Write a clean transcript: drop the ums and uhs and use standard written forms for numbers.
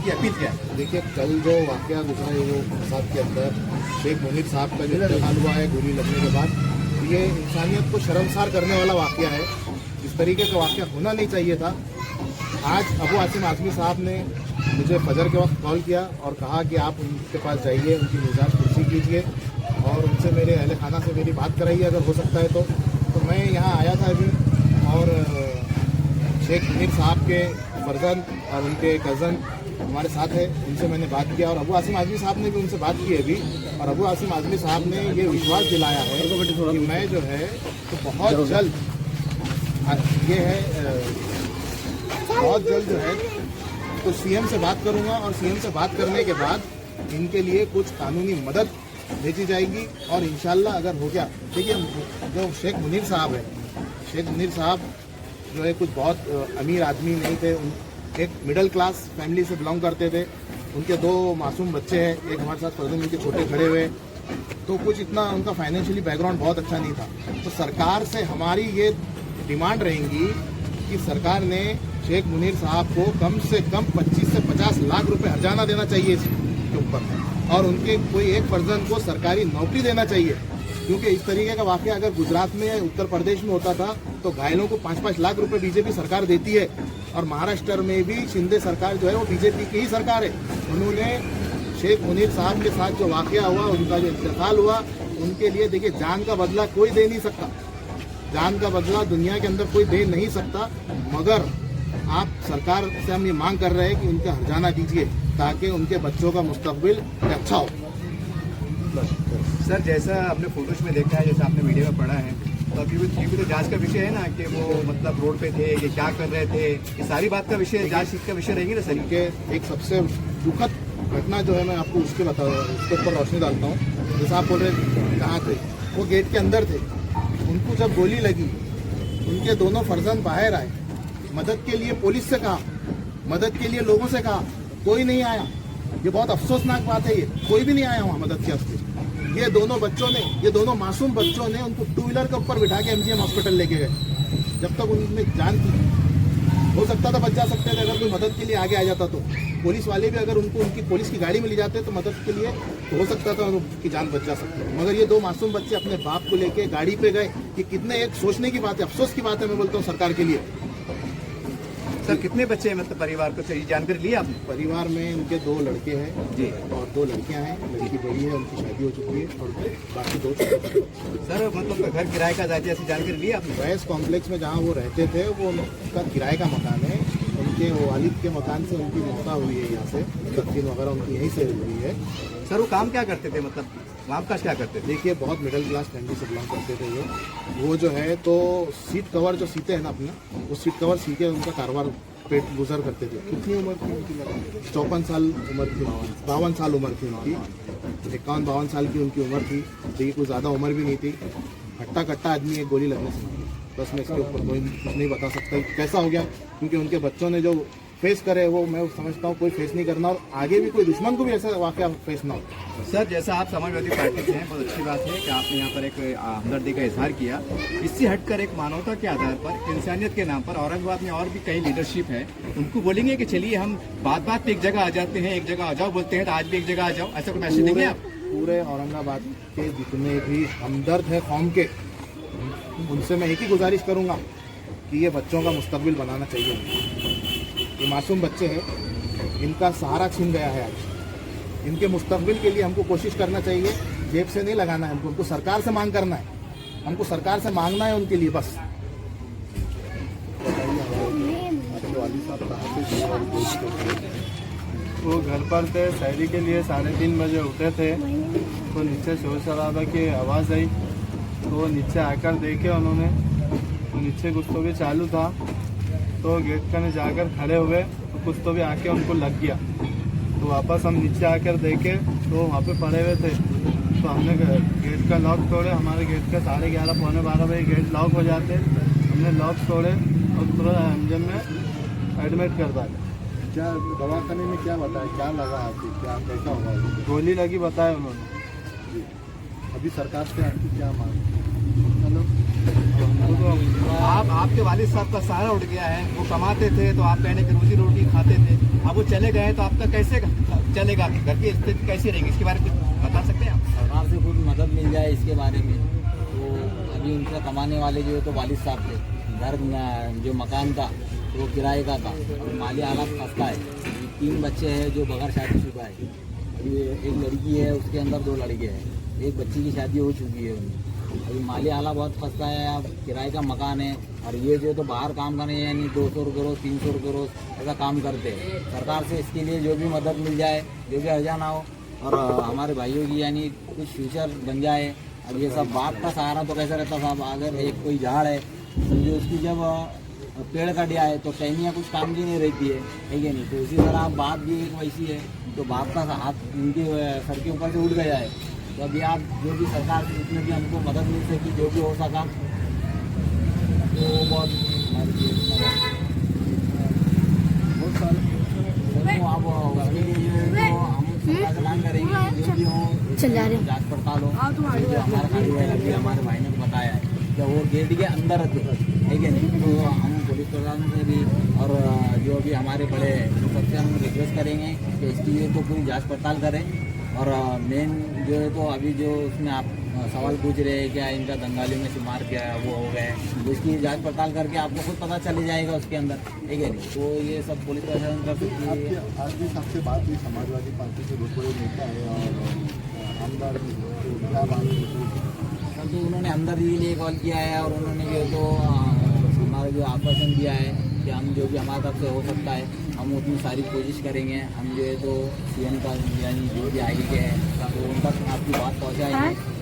की अपील क्या है? देखिए, कल जो वाकया गुजरा है वो फसाद के अंदर शेख मुनीर साहब का जो इंतकाल हुआ है गोली लगने के बाद, ये इंसानियत को शर्मसार करने वाला वाकया है। इस तरीके का वाकया होना नहीं चाहिए था। आज अबू आसिम आज़मी साहब ने मुझे फजर के वक्त कॉल किया और कहा कि आप उनके पास जाइए, उनकी मिजाज कुर्सी कीजिए और उनसे मेरे अहल खाना से मेरी बात कराइए अगर हो सकता है तो मैं यहाँ आया था अभी और शेख मुनीर साहब के फर्जंद और उनके कज़न हमारे साथ है, उनसे मैंने बात किया और अबू आसिम आज़मी साहब ने भी उनसे बात की अभी। और अबू आसिम आज़मी साहब ने ये विश्वास दिलाया है कि मैं जो है तो बहुत जल्द ये है बहुत जल्द जो है तो सीएम से बात करूंगा और सीएम से बात करने के बाद इनके लिए कुछ कानूनी मदद भेजी जाएगी और इंशाल्लाह अगर हो गया। देखिए, जो शेख मुनीर साहब है, शेख मुनीर साहब जो है कुछ बहुत अमीर आदमी नहीं थे, एक मिडिल क्लास फैमिली से बिलोंग करते थे। उनके 2 मासूम बच्चे हैं, एक हमारे साथ फर्जंद उनके छोटे खड़े हुए, तो कुछ इतना उनका फाइनेंशियली बैकग्राउंड बहुत अच्छा नहीं था। तो सरकार से हमारी ये डिमांड रहेंगी कि सरकार ने शेख मुनीर साहब को कम से कम 25 से 50 लाख रुपए हर्जाना देना चाहिए इसके ऊपर और उनके कोई एक फर्जंद को सरकारी नौकरी देना चाहिए, क्योंकि इस तरीके का वाकया अगर गुजरात में या उत्तर प्रदेश में होता था तो घायलों को 5-5 लाख रुपए बीजेपी सरकार देती है। और महाराष्ट्र में भी शिंदे सरकार जो है वो बीजेपी की ही सरकार है। उन्होंने शेख मुनीर साहब के साथ जो वाकया हुआ, उनका जो इंतकाल हुआ, उनके लिए देखिए जान का बदला कोई दे नहीं सकता, जान का बदला दुनिया के अंदर कोई दे नहीं सकता, मगर आप सरकार से हम ये मांग कर रहे हैं कि उनका हर्जाना दीजिए ताकि उनके बच्चों का मुस्तकबिल अच्छा हो। सर, जैसा आपने फोटोज में देखा है, जैसा आपने मीडिया में पढ़ा है, तो अभी भी तो जांच का विषय है ना कि वो मतलब रोड पे थे, ये क्या कर रहे थे, ये सारी बात का विषय, जांच का विषय रहेगी ना सर। के एक सबसे दुखद घटना जो है मैं आपको उसके ऊपर रोशनी डालता हूँ। जैसा आप बोल रहे कहाँ थे, वो गेट के अंदर थे। उनको जब गोली लगी, उनके दोनों फर्जंद बाहर आए, मदद के लिए पुलिस से कहा, मदद के लिए लोगों से कहा, कोई नहीं आया। ये बहुत अफसोसनाक बात है, ये कोई भी नहीं आया वहाँ मदद के वास्ते। ये दोनों बच्चों ने, ये दोनों मासूम बच्चों ने उनको 2 व्हीलर के ऊपर बिठा के एमजीएम हॉस्पिटल लेके गए। जब तक उनमें जान थी, हो सकता था बच जा सकते थे अगर कोई मदद के लिए आगे आ जाता तो। पुलिस वाले भी अगर उनको उनकी पुलिस की गाड़ी में ले जाते तो मदद के लिए तो हो सकता था उनकी जान बच जा सकती। मगर ये 2 मासूम बच्चे अपने बाप को लेके गाड़ी पे गए, ये कितने एक सोचने की बात है, अफसोस की बात है मैं बोलता हूँ सरकार के लिए। सर, कितने बच्चे हैं मतलब परिवार को चाहिए जानकारी ली आपने? परिवार में उनके 2 लड़के हैं जी और 2 लड़कियां हैं। लड़की बड़ी है, उनकी शादी हो चुकी है और बाकी 2 छोटे। सर, मतलब घर किराए का जाती है, ऐसी जानकारी ली आपने? वैस कॉम्प्लेक्स में जहाँ वो रहते थे वो उनका किराए का मकान है। उनके वालिद के मकान से उनकी मौता हुई है, यहाँ से तदफीन वगैरह उनकी यहीं से हुई है। सर, वो काम क्या करते थे, मतलब काम काज क्या करते थे? देखिए, बहुत मिडिल क्लास फैमिली से बिलोंग करते थे वो जो है तो सीट कवर जो सीते हैं ना अपना, वो सीट कवर सी के उनका कारोबार पेट गुजर करते थे। कितनी उम्र थी उनकी? 54 साल उम्र थी, 52 साल उम्र थी उनकी, 51-52 साल की उनकी उम्र थी। देखिए, कोई ज़्यादा उम्र भी नहीं थी। हट्टा कट्टा आदमी एक गोली लगने से मारी। बस मैं इसके ऊपर कोई कुछ नहीं बता सकता कैसा हो गया, क्योंकि उनके बच्चों ने जो फेस करे वो मैं समझता हूँ कोई फेस नहीं करना और आगे भी कोई दुश्मन को भी ऐसा वाकया फेस ना हो। सर, जैसा आप समाजवादी पार्टी से हैं, बहुत अच्छी बात है कि आपने यहाँ पर एक हमदर्दी का इजहार किया। इससे हटकर एक मानवता के आधार पर, इंसानियत के नाम पर औरंगाबाद में और भी कई लीडरशिप है, उनको बोलेंगे कि चलिए हम बात पे एक जगह आ जाते हैं, एक जगह आ जाओ बोलते हैं तो आज भी एक जगह आ जाओ, ऐसा कोई मैसेज देंगे आप? पूरे औरंगाबाद के जितने भी हमदर्द है कौम के, उनसे मैं एक ही गुजारिश करूँगा कि ये बच्चों का मुस्तकबिल बनाना चाहिए। ये मासूम बच्चे हैं, इनका सहारा छीन गया है आज। इनके मुस्तकबिल के लिए हमको कोशिश करना चाहिए, जेब से नहीं लगाना है हमको, उनको सरकार से मांग करना है, हमको सरकार से मांगना है उनके लिए बस। वो घर पर थे, शायरी के लिए 3:30 बजे उठे थे, तो नीचे शोर शराबा की आवाज़ आई, तो वो नीचे आकर देखे उन्होंने, तो नीचे कुछ तो भी चालू था, तो गेट पर जाकर खड़े हुए तो कुछ तो भी आके उनको लग गया। तो वापस हम नीचे आकर देखे तो वहाँ पे पड़े हुए थे, तो हमने गेट का लॉक तोड़े। हमारे गेट का 11:30 पौने 12 बजे गेट लॉक हो जाते, हमने लॉक तोड़े और तुरंत एमजीएम में एडमिट कर डाले। क्या दवाखाने में क्या बताया, क्या लगा आपको, क्या कैसा हुआ? गोली लगी बताया उन्होंने। अभी सरकार से आपकी क्या मांग? आप आपके वालिद साहब का सहारा उठ गया है, वो कमाते थे तो आप कहने की रोजी रोटी खाते थे, अब वो चले गए तो आपका कैसे चलेगा, घर की स्थिति कैसी रहेगी, इसके बारे में कुछ बता सकते हैं आप? सरकार से कुछ मदद मिल जाए इसके बारे में। तो अभी उनसे कमाने वाले जो है तो वालिद साहब थे, घर जो मकान था वो किराए का था, अभी माली हालत खस्ता है। 3 बच्चे हैं जो बगैर शादीशुदा है, अभी एक लड़की है, उसके अंदर 2 लड़के हैं, एक बच्ची की शादी हो चुकी है उनकी। अभी माली हालत बहुत खस्ता है, अब किराए का मकान है, और ये जो तो बाहर काम करने यानी 200 रुपये रोज़ 300 रुपये रोज़ ऐसा काम करते हैं। सरकार से इसके लिए जो भी मदद मिल जाए, जो भी हर्जाना हो, और हमारे भाइयों की यानी कुछ फ्यूचर बन जाए। अब ये सब बाप का सहारा तो कैसे रहता साहब, अगर एक कोई झाड़ है समझो उसकी जब पेड़ कट जाए तो टहनियाँ कुछ काम की नहीं रहती है कि नहीं, तो उसी तरह बाप भी एक वैसी है, तो बाप का हाथ उनके सर के ऊपर से उठ गया है। तो अभी आप जो भी सरकार से जितने भी हमको मदद मिल सकी, जो भी हो सका, तो बहुत हमारे लिए बहुत सारे तो अब उसके लिए जो हम सरकार से मांग करेंगे, जो भी हो जाँच पड़ताल हो, जो हमारे खाली है, हमारे भाई ने बताया है कि वो गेट के अंदर रहते है कि नहीं, तो हम पुलिस प्रशासन से भी और जो भी हमारे बड़े सबसे हम रिक्वेस्ट करेंगे कि इसकी ये तो पूरी जांच पड़ताल करें। और मेन जो है तो अभी जो उसमें आप सवाल पूछ रहे हैं क्या इनका दंगाली में शुमार क्या है, वो हो गए, तो इसकी जांच पड़ताल करके आपको खुद पता चल जाएगा उसके अंदर, ठीक है नहीं। तो ये सब पुलिस प्रशासन तरफ से आज भी सबसे बात हुई, समाजवादी पार्टी के बहुत बड़े नेता है और आमदार भी, तो क्या बात है? तो उन्होंने अंदर ही लिए कॉल किया है, और उन्होंने जो तो हमारा जो आश्वासन दिया है कि हम जो भी हमारे तरफ से हो सकता है हम उतनी सारी कोशिश करेंगे। हम जो है तो CM का यानी जो भी आगे के हैं तो उन तक आपकी बात पहुँचाएंगे।